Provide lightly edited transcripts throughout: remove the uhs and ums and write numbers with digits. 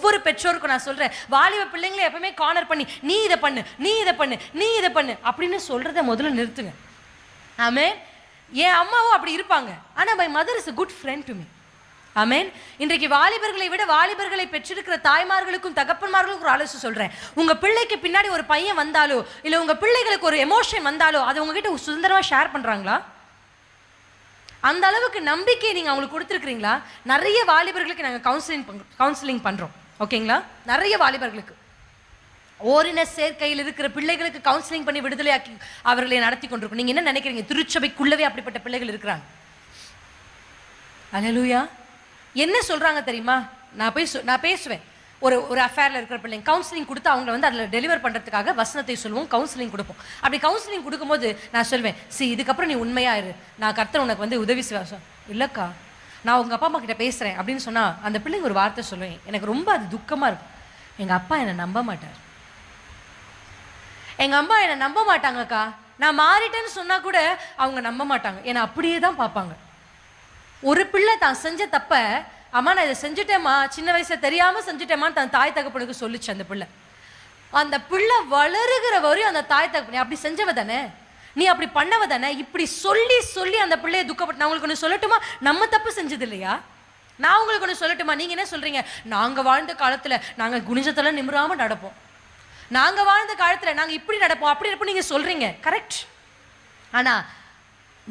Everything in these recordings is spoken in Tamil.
ஒவ்வொரு பெற்றோருக்கும் நான் சொல்றேன், வாலிப பிள்ளைங்களை எப்பவுமே கார்னர் பண்ணி நீ இதை பண்ணு, நீ இதை பண்ணு, நீ இதை பண்ணு அப்படின்னு சொல்றதை முதல்ல நிறுத்துங்க. ஆமென். என் அம்மாவும் அப்படி இருப்பாங்க, ஆனா my mother is a good friend to me. ஆமென். இன்றைக்கு வாலிபர்களை விட வாலிபர்களை பெற்றிருக்கிற தாய்மார்களுக்கும் தகப்பன்மார்களுக்கும் ஒரு ஆலோசனை சொல்றேன். உங்க பிள்ளைக்கு பின்னாடி ஒரு பையன் வந்தாலோ இல்ல உங்க பிள்ளைகளுக்கு ஒரு எமோஷன் வந்தாலோ அதை உங்ககிட்ட சுதந்திரமா ஷேர் பண்றாங்களா? அந்த அளவுக்கு நம்பிக்கை நீங்க அவங்களுக்கு கொடுத்துருக்கீங்களா? நிறைய வாலிபர்களுக்கு நாங்க கவுன்சிலிங் பண்றோம், ஓகேங்களா? நிறைய வாலிபர்களுக்கு ஓரின சேர்க்கையில் இருக்கிற பிள்ளைகளுக்கு கவுன்சிலிங் பண்ணி விடுதலையாக்கி அவர்களை நடத்தி கொண்டிருக்கோம். நீங்க என்ன நினைக்கிறீங்க? திருச்சபைக்குள்ளவே அப்படிப்பட்ட பிள்ளைகள் இருக்கிறாங்க. அல்லேலூயா. என்ன சொல்றாங்க தெரியுமா? நான் பேசுவேன். ஒரு அஃபேர்ல இருக்கிற பிள்ளைங்க கவுன்சிலிங் கொடுத்து அவங்க வந்து அதில் டெலிவர் பண்றதுக்காக வசனத்தை சொல்லுவோம், கவுன்சிலிங் கொடுப்போம். அப்படி கவுன்சிலிங் கொடுக்கும்போது நான் சொல்வேன், இதுக்கப்புறம் நீ உண்மையா இரு, நான் கர்த்தர் உனக்கு வந்து உதவி செய்வேன். இல்லக்கா நான் உங்க அப்பா அம்மா கிட்ட பேசுறேன் அப்படின்னு சொன்னா அந்த பிள்ளைங்க ஒரு வார்த்தை சொல்லுவேன், எனக்கு ரொம்ப அது துக்கமா இருக்கும். எங்க அப்பா என்னை நம்ப மாட்டார், எங்க அம்மா என்னை நம்ப மாட்டாங்கக்கா. நான் மாறிட்டேன்னு சொன்னா கூட அவங்க நம்ப மாட்டாங்க, என்னை அப்படியே தான் பார்ப்பாங்க. ஒரு பிள்ளை தான் செஞ்ச தப்ப, அம்மா நான் இதை செஞ்சுட்டேம்மா, சின்ன வயசுல தெரியாம செஞ்சுட்டேம்மா தன் தாய் தகப்பனுக்கு சொல்லிச்சு அந்த பிள்ளை. அந்த பிள்ளை வளருகிற வரையும் அந்த தாய் தகப்பன் அப்படி செஞ்சவ தானே, நீ அப்படி பண்ணவ தானே, இப்படி சொல்லி சொல்லி அந்த பிள்ளையை துக்கப்பட்டு. நான் உங்களுக்கு ஒன்று சொல்லட்டுமா? நம்ம தப்பு செஞ்சது இல்லையா? நான் உங்களுக்கு ஒன்று சொல்லட்டுமா? நீங்க என்ன சொல்றீங்க? நாங்க வாழ்ந்த காலத்துல நாங்க குனிஞ்சத்தெல்லாம் நிமிராம நடப்போம், நாங்க வாழ்ந்த காலத்துல நாங்க இப்படி நடப்போம் அப்படி இருப்போம் நீங்க சொல்றீங்க, கரெக்ட். ஆனா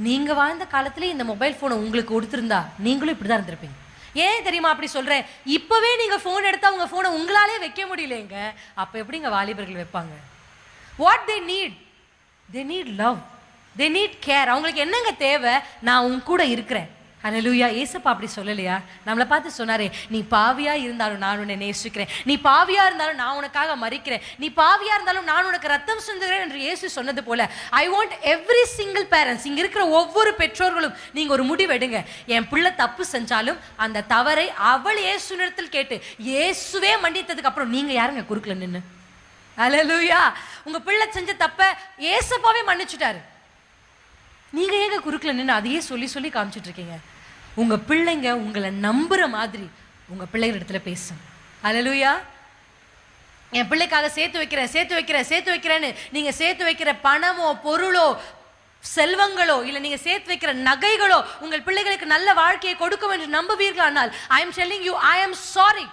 நீங்க வாழ்ந்த காலத்துல இந்த மொபைல் போனை உங்களுக்கு கொடுத்திருந்தா நீங்களும் இப்படிதான் இருந்திருப்பீங்க. ஏன் தெரியுமா அப்படி சொல்றேன்? இப்பவே நீங்க போன் எடுத்தா உங்க போனை உங்களாலே வைக்க முடியலங்க, அப்ப எப்படிங்க வாலிபர்கள் வைப்பாங்க? What they need love, they need care. அவங்களுக்கு என்னங்க தேவை? நான் உன் கூட இருக்கிறேன். ஹல்லேலூயா. ஏசப்பா அப்படி சொல்லலையா? நம்மளை பார்த்து சொன்னாரே, நீ பாவியா இருந்தாலும் நான் உன்னை நேசிக்கிறேன், நீ பாவியா இருந்தாலும் நான் உனக்காக மரிக்கிறேன், நீ பாவியா இருந்தாலும் நான் உனக்கு ரத்தம் சிந்துகிறேன் என்று இயேசு சொன்னது போல I want every single parents, இங்க இருக்கிற ஒவ்வொரு பெற்றோர்களும் நீங்க ஒரு முடிவு எடுங்க. என் பிள்ளை தப்பு செஞ்சாலும் அந்த தவறை அவள் இயேசுவிடத்தில் கேட்டு இயேசுவே மன்னித்ததுக்கு அப்புறம் நீங்க யாருங்க குறுக்கல நின்னு? ஹல்லேலூயா. உங்க பிள்ளை செஞ்ச தப்ப ஏசப்பாவே மன்னிச்சுட்டாரு, நீங்க ஏங்க குறுக்கல நின்று அதையே சொல்லி சொல்லி காமிச்சிட்டு இருக்கீங்க? உங்க பிள்ளைங்க உங்களை நம்புற மாதிரி உங்க பிள்ளைகள் இடத்துல பேசுங்க. ஹல்லேலூயா. என் பிள்ளைக்காக சேர்த்து வைக்கிறேன்னு நீங்க சேர்த்து வைக்கிற பணமோ பொருளோ செல்வங்களோ இல்ல நீங்க சேர்த்து வைக்கிற நகைகளோ உங்கள் பிள்ளைகளுக்கு நல்ல வாழ்க்கையை கொடுக்கும் என்று நம்புவீர்களானால் I am telling you, I am sorry,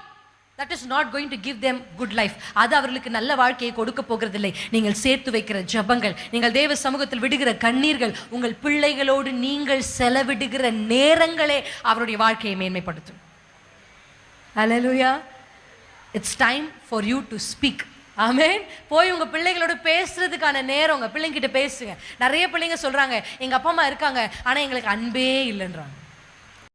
that is not going to give them good life. அது அவர்களுக்கு நல்ல வாழ்க்கையை கொடுக்க போகிறதில்லை. நீங்கள் சேர்த்து வைக்கிற ஜெபங்கள், நீங்கள் தேவ சமூகத்தில் விடுகிற கண்ணீர்கள், உங்கள் பிள்ளைகளோடு நீங்கள் செலவிடுகிற நேரங்களே அவருடைய வாழ்க்கையை மேன்மைப்படுத்தும். Hallelujah. It's time for you to speak. Amen. போய் உங்க பிள்ளைகளோட பேசுறதுக்கான நேரம் உங்க பிள்ளைங்கிட்ட பேசுங்க. நிறைய பிள்ளைங்க சொல்றாங்க, எங்க அப்பா அம்மா இருக்காங்க ஆனா எங்களுக்கு அன்பே இல்லைன்றாங்க.